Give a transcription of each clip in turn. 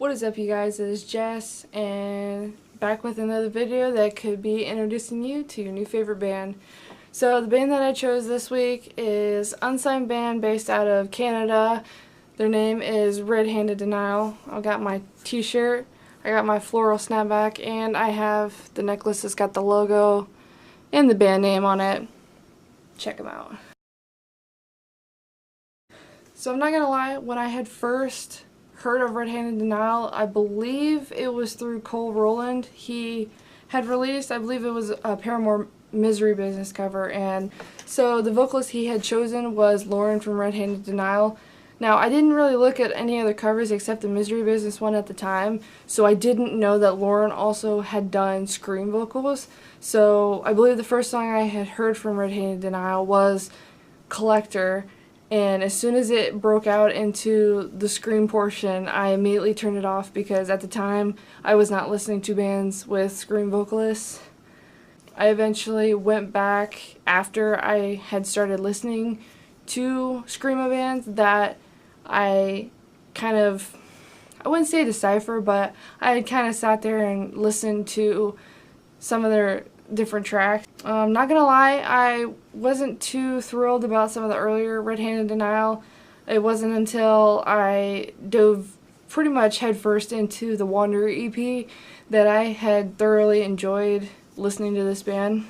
What is up, you guys? It is Jess, and back with another video that could be introducing you to your new favorite band. So the band that I chose this week is unsigned band based out of Canada. Their name is Red-Handed Denial. I got my t-shirt, I got my floral snapback, and I have the necklace that's got the logo and the band name on it. Check them out. So I'm not gonna lie, when I had first heard of Red-Handed Denial, I believe it was through Cole Rowland. He had released, I believe it was a Paramore Misery Business cover, and so the vocalist he had chosen was Lauren from Red-Handed Denial. Now, I didn't really look at any other covers except the Misery Business one at the time, so I didn't know that Lauren also had done scream vocals. So I believe the first song I had heard from Red-Handed Denial was Collector. And as soon as it broke out into the scream portion, I immediately turned it off because at the time I was not listening to bands with scream vocalists. I eventually went back after I had started listening to screamo bands that I wouldn't say decipher, but I had kind of sat there and listened to some of their different tracks. Not gonna lie, I wasn't too thrilled about some of the earlier Red-Handed Denial. It wasn't until I dove pretty much headfirst into the Wanderer EP that I had thoroughly enjoyed listening to this band.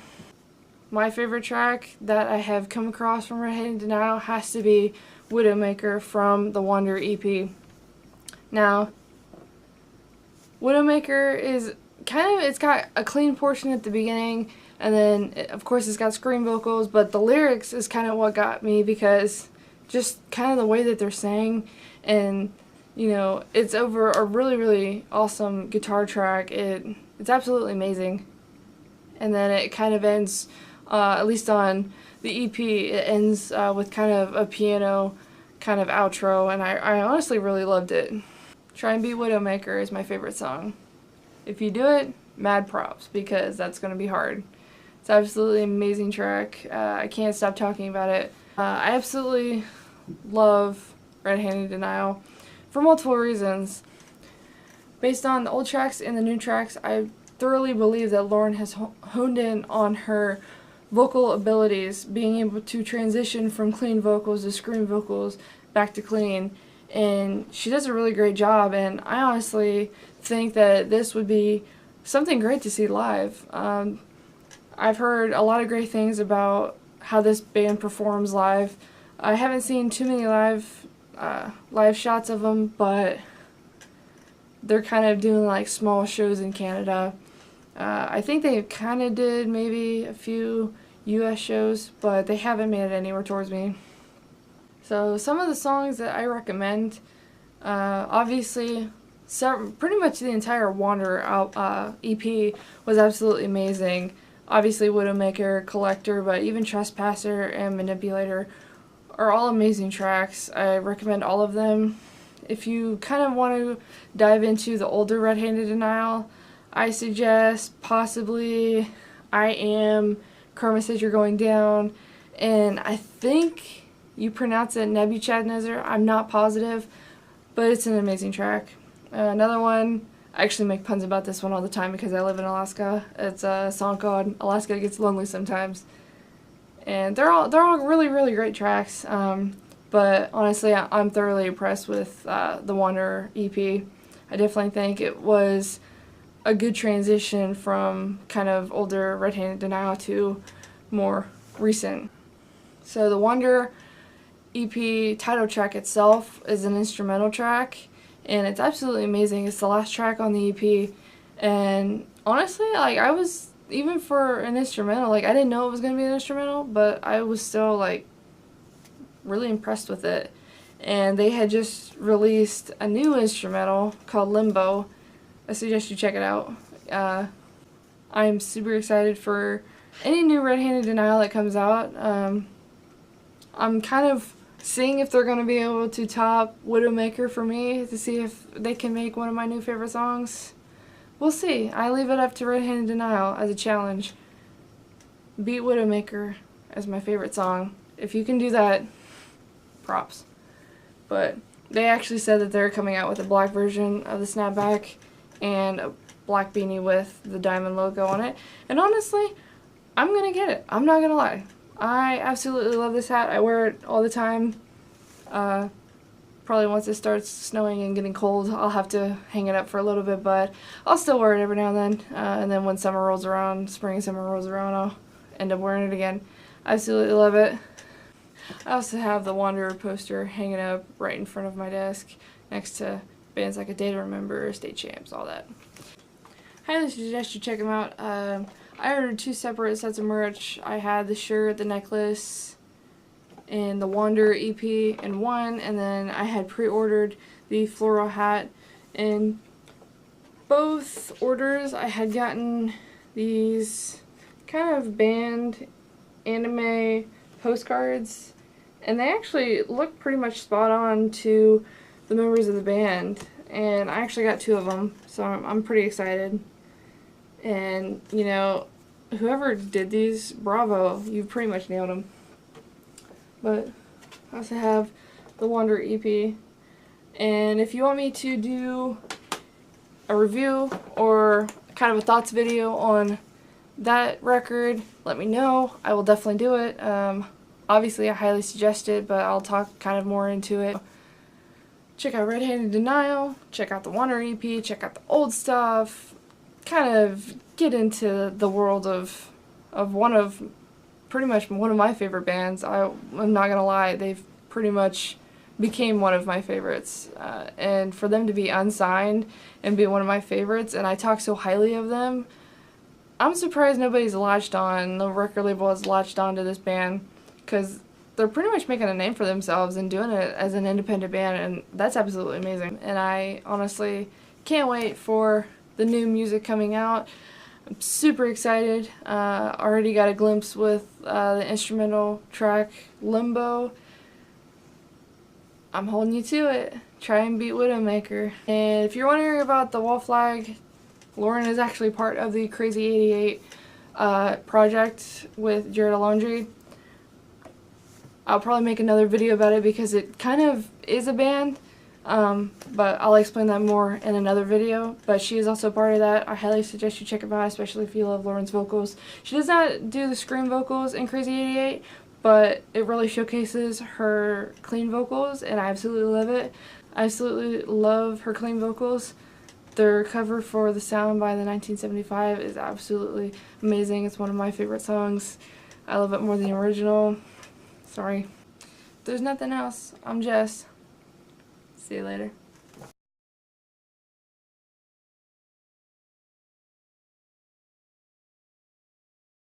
My favorite track that I have come across from Red-Handed Denial has to be Widowmaker from the Wanderer EP. Now, Widowmaker is it's got a clean portion at the beginning, and then of course it's got scream vocals, but the lyrics is kind of what got me, because just kind of the way that they're saying, and you know, it's over a really awesome guitar track. It's absolutely amazing. And then it kind of ends, at least on the EP, it ends with kind of a piano kind of outro, and I honestly really loved it. Try and Be Widowmaker is my favorite song. If you do it, mad props, because that's going to be hard. It's absolutely an amazing track. I can't stop talking about it. I absolutely love Red-Handed Denial for multiple reasons. Based on the old tracks and the new tracks, I thoroughly believe that Lauren has honed in on her vocal abilities, being able to transition from clean vocals to scream vocals back to clean. And she does a really great job, and I honestly think that this would be something great to see live. I've heard a lot of great things about how this band performs live. I haven't seen too many live shots of them, but they're kind of doing like small shows in Canada. I think they kind of did maybe a few US shows, but they haven't made it anywhere towards me. So some of the songs that I recommend, obviously pretty much the entire Wanderer EP was absolutely amazing. Obviously Widowmaker, Collector, but even Trespasser and Manipulator are all amazing tracks. I recommend all of them. If you kind of want to dive into the older Red-Handed Denial, I suggest possibly I Am, Karma Says You're Going Down, and I think you pronounce it Nebuchadnezzar. I'm not positive, but it's an amazing track. Another one, I actually make puns about this one all the time because I live in Alaska. It's a song called Alaska Gets Lonely Sometimes. And they're all really great tracks. But honestly, I'm thoroughly impressed with the Wanderer EP. I definitely think it was a good transition from kind of older Red-Handed Denial to more recent. So the Wanderer EP title track itself is an instrumental track, and it's absolutely amazing. It's the last track on the EP, and honestly, like, I was, even for an instrumental, like, I didn't know it was going to be an instrumental, but I was still like really impressed with it. And they had just released a new instrumental called Limbo. I suggest you check it out. I'm super excited for any new Red-Handed Denial that comes out. I'm kind of seeing if they're going to be able to top Widowmaker for me, to see if they can make one of my new favorite songs. We'll see. I leave it up to Red-Handed Denial as a challenge. Beat Widowmaker as my favorite song. If you can do that, props. But They actually said that they're coming out with a black version of the snapback and a black beanie with the diamond logo on it. And honestly, I'm gonna get it. I'm not gonna lie. I absolutely love this hat. I wear it all the time. Probably once it starts snowing and getting cold, I'll have to hang it up for a little bit, but I'll still wear it every now and then. And then when summer rolls around, spring and summer rolls around, I'll end up wearing it again. I absolutely love it. I also have the Wanderer poster hanging up right in front of my desk next to bands like A Day to Remember, State Champs, all that. Highly suggest you check them out. I ordered 2 separate sets of merch. I had the shirt, the necklace, and the Wanderer EP in one, and then I had pre-ordered the floral hat. In both orders, I had gotten these kind of band anime postcards, and they actually look pretty much spot on to the members of the band, and I actually got 2 of them, so I'm pretty excited. And, you know, whoever did these, bravo, you pretty much nailed them. But I also have the Wanderer EP, and if you want me to do a review or kind of a thoughts video on that record, let me know. I will definitely do it. Obviously I highly suggest it, but I'll talk kind of more into it. Check out Red Handed Denial, check out the Wanderer EP, check out the old stuff, kind of get into the world of pretty much one of my favorite bands. I'm not gonna lie, they've pretty much became one of my favorites, and for them to be unsigned and be one of my favorites, and I talk so highly of them, I'm surprised nobody's latched on, the record label has latched on to this band, because they're pretty much making a name for themselves and doing it as an independent band, and that's absolutely amazing. And I honestly can't wait for the new music coming out. I'm super excited. Already got a glimpse with the instrumental track Limbo. I'm holding you to it. Try and beat Widowmaker. And if you're wondering about the wall flag, Lauren is actually part of the Crazy 88 project with Jared Alondre. I'll probably make another video about it because it kind of is a band, but I'll explain that more in another video. But she is also part of that. I highly suggest you check it out, especially if you love Lauren's vocals. She does not do the scream vocals in Crazy 88, but it really showcases her clean vocals, and I absolutely love it. I absolutely love her clean vocals. Their cover for The Sound by the 1975 is absolutely amazing. It's one of my favorite songs. I love it more than the original. Sorry. If there's nothing else, I'm Jess. See you later.